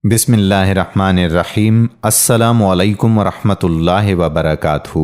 بسم اللہ الرحمن الرحیم۔ السلام علیکم ورحمۃ اللہ وبرکاتہ۔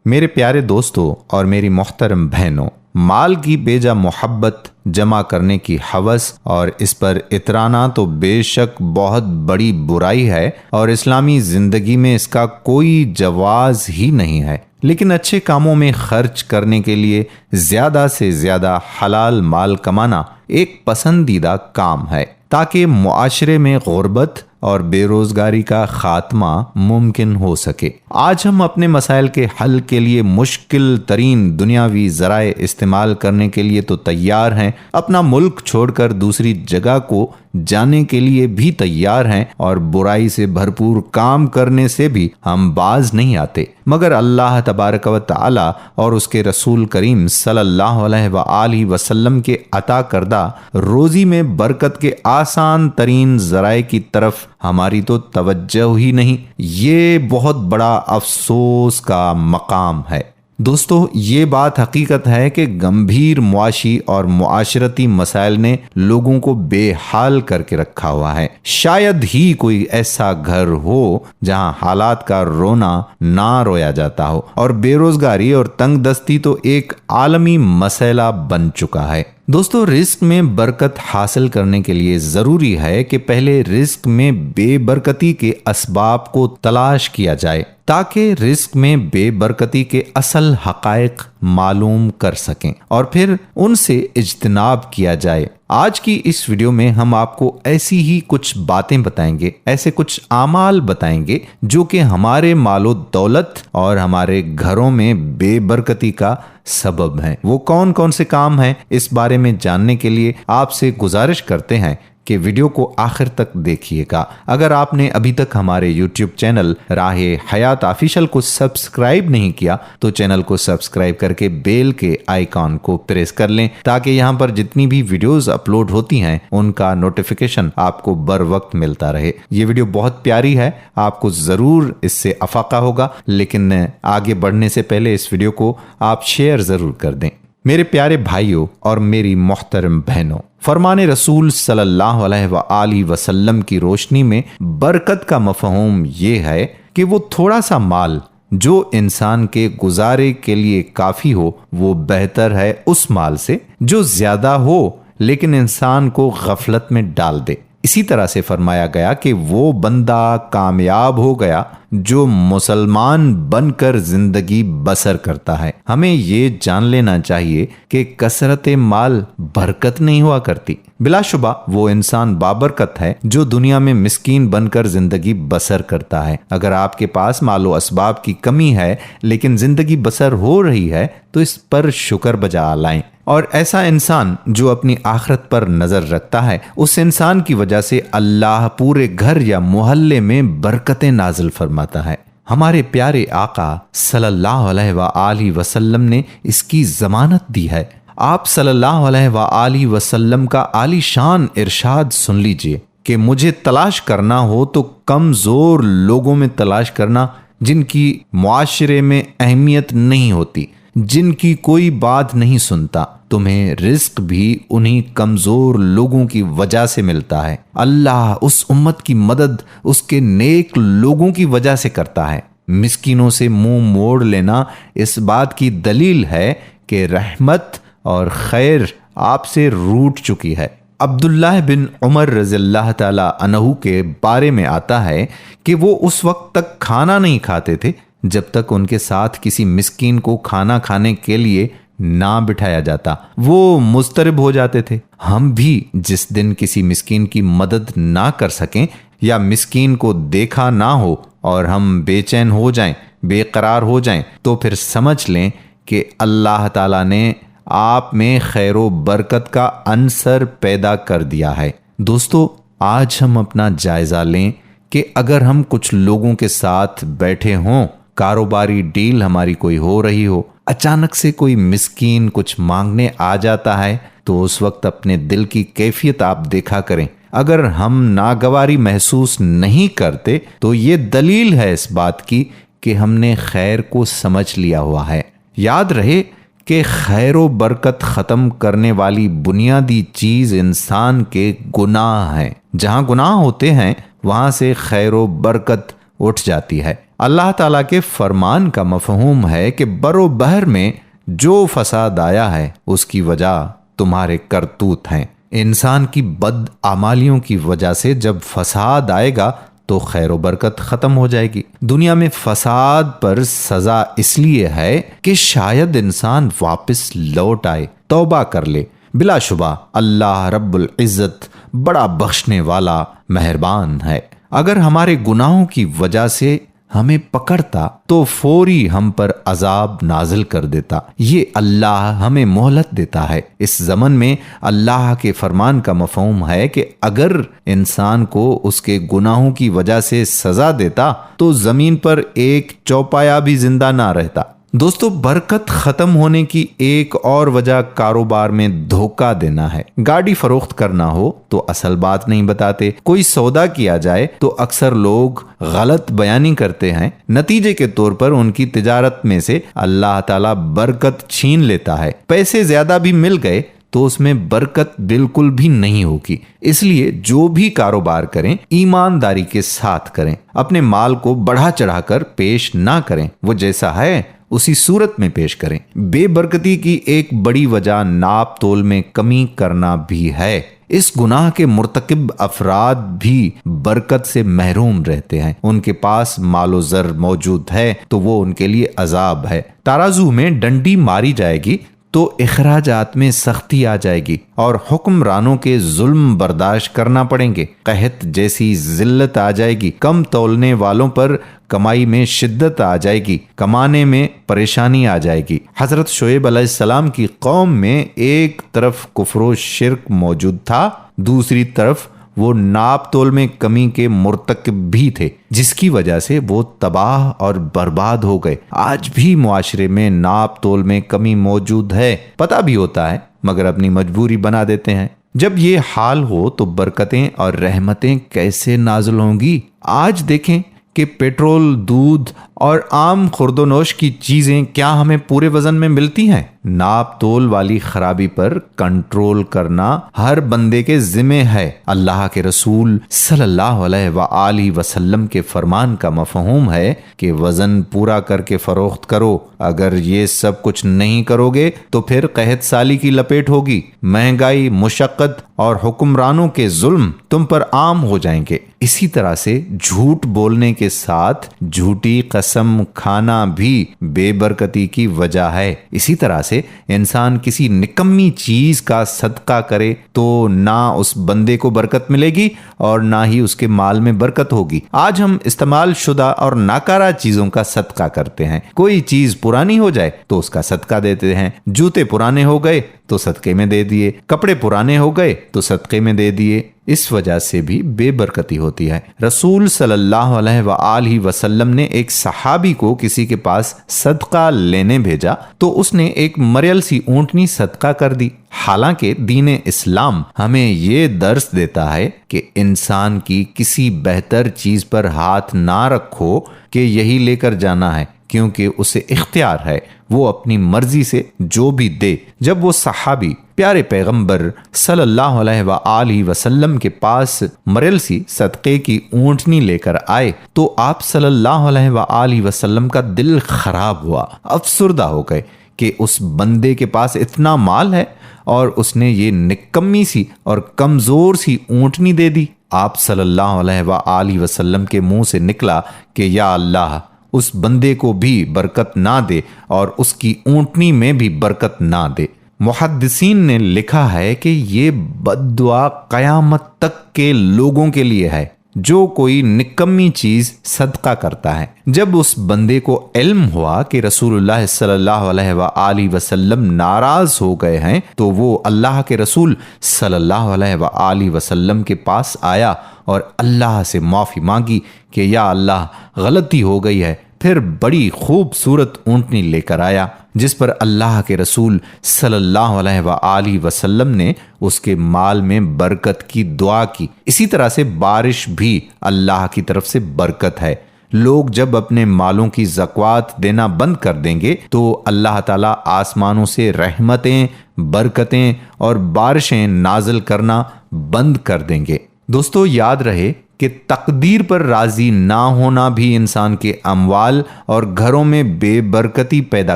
میرے پیارے دوستوں اور میری محترم بہنوں، مال کی بیجا محبت، جمع کرنے کی ہوس اور اس پر اترانا تو بے شک بہت بڑی برائی ہے اور اسلامی زندگی میں اس کا کوئی جواز ہی نہیں ہے۔ لیکن اچھے کاموں میں خرچ کرنے کے لیے زیادہ سے زیادہ حلال مال کمانا ایک پسندیدہ کام ہے تاکہ معاشرے میں غربت اور بے روزگاری کا خاتمہ ممکن ہو سکے۔ آج ہم اپنے مسائل کے حل کے لیے مشکل ترین دنیاوی ذرائع استعمال کرنے کے لیے تو تیار ہیں، اپنا ملک چھوڑ کر دوسری جگہ کو جانے کے لیے بھی تیار ہیں اور برائی سے بھرپور کام کرنے سے بھی ہم باز نہیں آتے، مگر اللہ تبارک و تعالی اور اس کے رسول کریم صلی اللہ علیہ وآلہ وسلم کے عطا کردہ روزی میں برکت کے آسان ترین ذرائع کی طرف ہماری تو توجہ ہی نہیں۔ یہ بہت بڑا افسوس کا مقام ہے۔ دوستو، یہ بات حقیقت ہے کہ گمبھیر معاشی اور معاشرتی مسائل نے لوگوں کو بے حال کر کے رکھا ہوا ہے۔ شاید ہی کوئی ایسا گھر ہو جہاں حالات کا رونا نہ رویا جاتا ہو، اور بے روزگاری اور تنگ دستی تو ایک عالمی مسئلہ بن چکا ہے۔ دوستو، رزق میں برکت حاصل کرنے کے لیے ضروری ہے کہ پہلے رزق میں بے برکتی کے اسباب کو تلاش کیا جائے تاکہ رزق میں بے برکتی کے اصل حقائق معلوم کر سکیں اور پھر ان سے اجتناب کیا جائے۔ آج کی اس ویڈیو میں ہم آپ کو ایسی ہی کچھ باتیں بتائیں گے، ایسے کچھ اعمال بتائیں گے جو کہ ہمارے مال و دولت اور ہمارے گھروں میں بے برکتی کا سبب ہیں۔ وہ کون کون سے کام ہیں، اس بارے میں جاننے کے لیے آپ سے گزارش کرتے ہیں کہ ویڈیو کو آخر تک دیکھیے گا۔ اگر آپ نے ابھی تک ہمارے یوٹیوب چینل راہ حیات آفیشل کو سبسکرائب نہیں کیا تو چینل کو سبسکرائب کر کے بیل کے آئیکن کو پریس کر لیں تاکہ یہاں پر جتنی بھی ویڈیوز اپلوڈ ہوتی ہیں ان کا نوٹیفیکیشن آپ کو بر وقت ملتا رہے۔ یہ ویڈیو بہت پیاری ہے، آپ کو ضرور اس سے افاقہ ہوگا، لیکن آگے بڑھنے سے پہلے اس ویڈیو کو آپ شیئر ضرور کر دیں۔ میرے پیارے بھائیوں اور میری محترم بہنوں، فرمان رسول صلی اللہ علیہ وآلہ وسلم کی روشنی میں برکت کا مفہوم یہ ہے کہ وہ تھوڑا سا مال جو انسان کے گزارے کے لیے کافی ہو وہ بہتر ہے اس مال سے جو زیادہ ہو لیکن انسان کو غفلت میں ڈال دے۔ اسی طرح سے فرمایا گیا کہ وہ بندہ کامیاب ہو گیا جو مسلمان بن کر زندگی بسر کرتا ہے۔ ہمیں یہ جان لینا چاہیے کہ کثرت مال برکت نہیں ہوا کرتی۔ بلا شبہ وہ انسان بابرکت ہے جو دنیا میں مسکین بن کر زندگی بسر کرتا ہے۔ اگر آپ کے پاس مال و اسباب کی کمی ہے لیکن زندگی بسر ہو رہی ہے تو اس پر شکر بجا لائیں۔ اور ایسا انسان جو اپنی آخرت پر نظر رکھتا ہے، اس انسان کی وجہ سے اللہ پورے گھر یا محلے میں برکتیں نازل فرماتا ہے۔ ہمارے پیارے آقا صلی اللہ علیہ وآلہ وسلم نے اس کی ضمانت دی ہے۔ آپ صلی اللہ علیہ وآلہ وسلم کا عالی شان ارشاد سن لیجئے کہ مجھے تلاش کرنا ہو تو کمزور لوگوں میں تلاش کرنا جن کی معاشرے میں اہمیت نہیں ہوتی، جن کی کوئی بات نہیں سنتا۔ تمہیں رزق بھی انہی کمزور لوگوں کی وجہ سے ملتا ہے۔ اللہ اس امت کی مدد اس کے نیک لوگوں کی وجہ سے کرتا ہے۔ مسکینوں سے منہ موڑ لینا اس بات کی دلیل ہے کہ رحمت اور خیر آپ سے روٹ چکی ہے۔ عبداللہ بن عمر رضی اللہ تعالی عنہ کے بارے میں آتا ہے کہ وہ اس وقت تک کھانا نہیں کھاتے تھے جب تک ان کے ساتھ کسی مسکین کو کھانا کھانے کے لیے نہ بٹھایا جاتا۔ وہ مضطرب ہو جاتے تھے۔ ہم بھی جس دن کسی مسکین کی مدد نہ کر سکیں یا مسکین کو دیکھا نہ ہو اور ہم بے چین ہو جائیں، بے قرار ہو جائیں، تو پھر سمجھ لیں کہ اللہ تعالیٰ نے آپ میں خیر و برکت کا عنصر پیدا کر دیا ہے۔ دوستو، آج ہم اپنا جائزہ لیں کہ اگر ہم کچھ لوگوں کے ساتھ بیٹھے ہوں، کاروباری ڈیل ہماری کوئی ہو رہی ہو، اچانک سے کوئی مسکین کچھ مانگنے آ جاتا ہے تو اس وقت اپنے دل کی کیفیت آپ دیکھا کریں۔ اگر ہم ناگواری محسوس نہیں کرتے تو یہ دلیل ہے اس بات کی کہ ہم نے خیر کو سمجھ لیا ہوا ہے۔ یاد رہے کہ خیر و برکت ختم کرنے والی بنیادی چیز انسان کے گناہ ہیں۔ جہاں گناہ ہوتے ہیں وہاں سے خیر و برکت اٹھ جاتی ہے۔ اللہ تعالیٰ کے فرمان کا مفہوم ہے کہ بر و بحر میں جو فساد آیا ہے اس کی وجہ تمہارے کرتوت ہیں۔ انسان کی بد اعمالیوں کی وجہ سے جب فساد آئے گا تو خیر و برکت ختم ہو جائے گی۔ دنیا میں فساد پر سزا اس لیے ہے کہ شاید انسان واپس لوٹ آئے، توبہ کر لے۔ بلا شبہ اللہ رب العزت بڑا بخشنے والا مہربان ہے۔ اگر ہمارے گناہوں کی وجہ سے ہمیں پکڑتا تو فوری ہم پر عذاب نازل کر دیتا۔ یہ اللہ ہمیں مہلت دیتا ہے۔ اس زمن میں اللہ کے فرمان کا مفہوم ہے کہ اگر انسان کو اس کے گناہوں کی وجہ سے سزا دیتا تو زمین پر ایک چوپایا بھی زندہ نہ رہتا۔ دوستو، برکت ختم ہونے کی ایک اور وجہ کاروبار میں دھوکہ دینا ہے۔ گاڑی فروخت کرنا ہو تو اصل بات نہیں بتاتے، کوئی سودا کیا جائے تو اکثر لوگ غلط بیانی کرتے ہیں، نتیجے کے طور پر ان کی تجارت میں سے اللہ تعالیٰ برکت چھین لیتا ہے۔ پیسے زیادہ بھی مل گئے تو اس میں برکت بالکل بھی نہیں ہوگی۔ اس لیے جو بھی کاروبار کریں ایمانداری کے ساتھ کریں، اپنے مال کو بڑھا چڑھا کر پیش نہ کریں، وہ جیسا ہے اسی صورت میں پیش کریں۔ بے برکتی کی ایک بڑی وجہ ناپ تول میں کمی کرنا بھی ہے۔ اس گناہ کے مرتکب افراد بھی برکت سے محروم رہتے ہیں۔ ان کے پاس مال و زر موجود ہے تو وہ ان کے لیے عذاب ہے۔ ترازو میں ڈنڈی ماری جائے گی تو اخراجات میں سختی آ جائے گی اور حکمرانوں کے ظلم برداشت کرنا پڑیں گے۔ قحط جیسی ذلت آ جائے گی، کم تولنے والوں پر کمائی میں شدت آ جائے گی، کمانے میں پریشانی آ جائے گی۔ حضرت شعیب علیہ السلام کی قوم میں ایک طرف کفر و شرک موجود تھا، دوسری طرف وہ ناپ تول میں کمی کے مرتکب بھی تھے، جس کی وجہ سے وہ تباہ اور برباد ہو گئے۔ آج بھی معاشرے میں ناپ تول میں کمی موجود ہے، پتہ بھی ہوتا ہے مگر اپنی مجبوری بنا دیتے ہیں۔ جب یہ حال ہو تو برکتیں اور رحمتیں کیسے نازل ہوں گی؟ آج دیکھیں کہ پیٹرول، دودھ اور عام خورد و نوش کی چیزیں کیا ہمیں پورے وزن میں ملتی ہیں؟ ناپ تول والی خرابی پر کنٹرول کرنا ہر بندے کے ذمہ ہے۔ اللہ کے رسول صلی اللہ علیہ وآلہ وسلم کے فرمان کا مفہوم ہے کہ وزن پورا کر کے فروخت کرو۔ اگر یہ سب کچھ نہیں کرو گے تو پھر قحط سالی کی لپیٹ ہوگی، مہنگائی، مشقت اور حکمرانوں کے ظلم تم پر عام ہو جائیں گے۔ اسی طرح سے جھوٹ بولنے کے ساتھ جھوٹی قسم کھانا بھی بے برکتی کی وجہ ہے۔ اسی طرح سے انسان کسی نکمی چیز کا صدقہ کرے تو نہ اس بندے کو برکت ملے گی اور نہ ہی اس کے مال میں برکت ہوگی۔ آج ہم استعمال شدہ اور ناکارہ چیزوں کا صدقہ کرتے ہیں۔ کوئی چیز پرانی ہو جائے تو اس کا صدقہ دیتے ہیں، جوتے پرانے ہو گئے تو صدقے میں دے دیے، کپڑے پرانے ہو گئے تو صدقے میں دے دیے۔ اس وجہ سے بھی بے برکتی ہوتی ہے۔ رسول صلی اللہ علیہ وآلہ وسلم نے ایک صحابی کو کسی کے پاس صدقہ لینے بھیجا تو اس نے ایک مریل سی اونٹنی صدقہ کر دی۔ حالانکہ دین اسلام ہمیں یہ درس دیتا ہے کہ انسان کی کسی بہتر چیز پر ہاتھ نہ رکھو کہ یہی لے کر جانا ہے، کیونکہ اسے اختیار ہے، وہ اپنی مرضی سے جو بھی دے۔ جب وہ صحابی پیارے پیغمبر صلی اللہ علیہ وآلہ وسلم کے پاس مریل سی صدقے کی اونٹنی لے کر آئے تو آپ صلی اللہ علیہ وآلہ وسلم کا دل خراب ہوا، افسردہ ہو گئے کہ اس بندے کے پاس اتنا مال ہے اور اس نے یہ نکمی سی اور کمزور سی اونٹنی دے دی۔ آپ صلی اللہ علیہ وآلہ وسلم کے منہ سے نکلا کہ یا اللہ، اس بندے کو بھی برکت نہ دے اور اس کی اونٹنی میں بھی برکت نہ دے۔ محدثین نے لکھا ہے کہ یہ بد دعا قیامت تک کے لوگوں کے لیے ہے جو کوئی نکمی چیز صدقہ کرتا ہے۔ جب اس بندے کو علم ہوا کہ رسول اللہ صلی اللہ علیہ وآلہ وسلم ناراض ہو گئے ہیں تو وہ اللہ کے رسول صلی اللہ علیہ وآلہ وسلم کے پاس آیا اور اللہ سے معافی مانگی کہ یا اللہ، غلطی ہو گئی ہے۔ پھر بڑی خوبصورت اونٹنی لے کر آیا جس پر اللہ کے رسول صلی اللہ علیہ وآلہ وسلم نے اس کے مال میں برکت کی دعا کی۔ اسی طرح سے بارش بھی اللہ کی طرف سے برکت ہے۔ لوگ جب اپنے مالوں کی زکوٰۃ دینا بند کر دیں گے تو اللہ تعالیٰ آسمانوں سے رحمتیں، برکتیں اور بارشیں نازل کرنا بند کر دیں گے۔ دوستو، یاد رہے کہ تقدیر پر راضی نہ ہونا بھی انسان کے اموال اور گھروں میں بے برکتی پیدا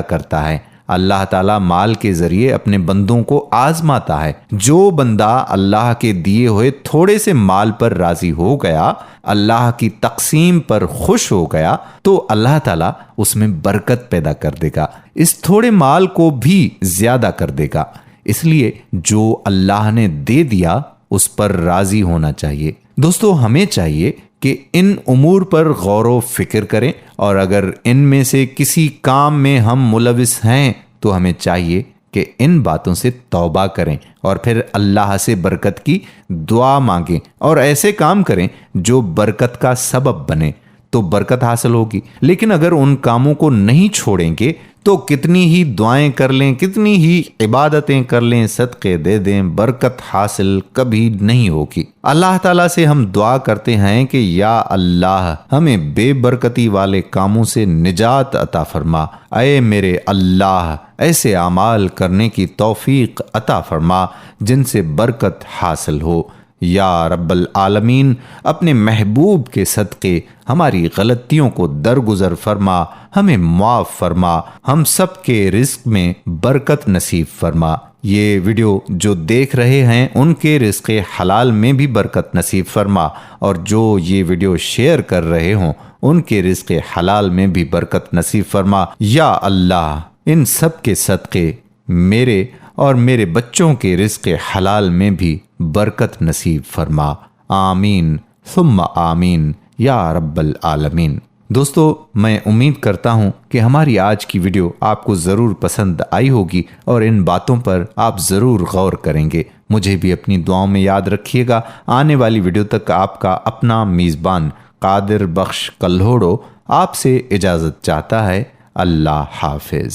کرتا ہے۔ اللہ تعالیٰ مال کے ذریعے اپنے بندوں کو آزماتا ہے۔ جو بندہ اللہ کے دیے ہوئے تھوڑے سے مال پر راضی ہو گیا، اللہ کی تقسیم پر خوش ہو گیا، تو اللہ تعالیٰ اس میں برکت پیدا کر دے گا، اس تھوڑے مال کو بھی زیادہ کر دے گا۔ اس لیے جو اللہ نے دے دیا اس پر راضی ہونا چاہیے۔ دوستو، ہمیں چاہیے کہ ان امور پر غور و فکر کریں، اور اگر ان میں سے کسی کام میں ہم ملوث ہیں تو ہمیں چاہیے کہ ان باتوں سے توبہ کریں اور پھر اللہ سے برکت کی دعا مانگیں اور ایسے کام کریں جو برکت کا سبب بنے، تو برکت حاصل ہوگی۔ لیکن اگر ان کاموں کو نہیں چھوڑیں گے تو کتنی ہی دعائیں کر لیں، کتنی ہی عبادتیں کر لیں، صدقے دے دیں، برکت حاصل کبھی نہیں ہوگی۔ اللہ تعالیٰ سے ہم دعا کرتے ہیں کہ یا اللہ ہمیں بے برکتی والے کاموں سے نجات عطا فرما۔ اے میرے اللہ، ایسے اعمال کرنے کی توفیق عطا فرما جن سے برکت حاصل ہو۔ یا رب العالمین، اپنے محبوب کے صدقے ہماری غلطیوں کو درگزر فرما، ہمیں معاف فرما، ہم سب کے رزق میں برکت نصیب فرما۔ یہ ویڈیو جو دیکھ رہے ہیں ان کے رزق حلال میں بھی برکت نصیب فرما، اور جو یہ ویڈیو شیئر کر رہے ہوں ان کے رزق حلال میں بھی برکت نصیب فرما۔ یا اللہ، ان سب کے صدقے میرے اور میرے بچوں کے رزق حلال میں بھی برکت نصیب فرما۔ آمین ثم آمین یا رب العالمین۔ دوستو، میں امید کرتا ہوں کہ ہماری آج کی ویڈیو آپ کو ضرور پسند آئی ہوگی اور ان باتوں پر آپ ضرور غور کریں گے۔ مجھے بھی اپنی دعاؤں میں یاد رکھیے گا۔ آنے والی ویڈیو تک آپ کا اپنا میزبان قادر بخش کلہوڑو آپ سے اجازت چاہتا ہے۔ اللہ حافظ۔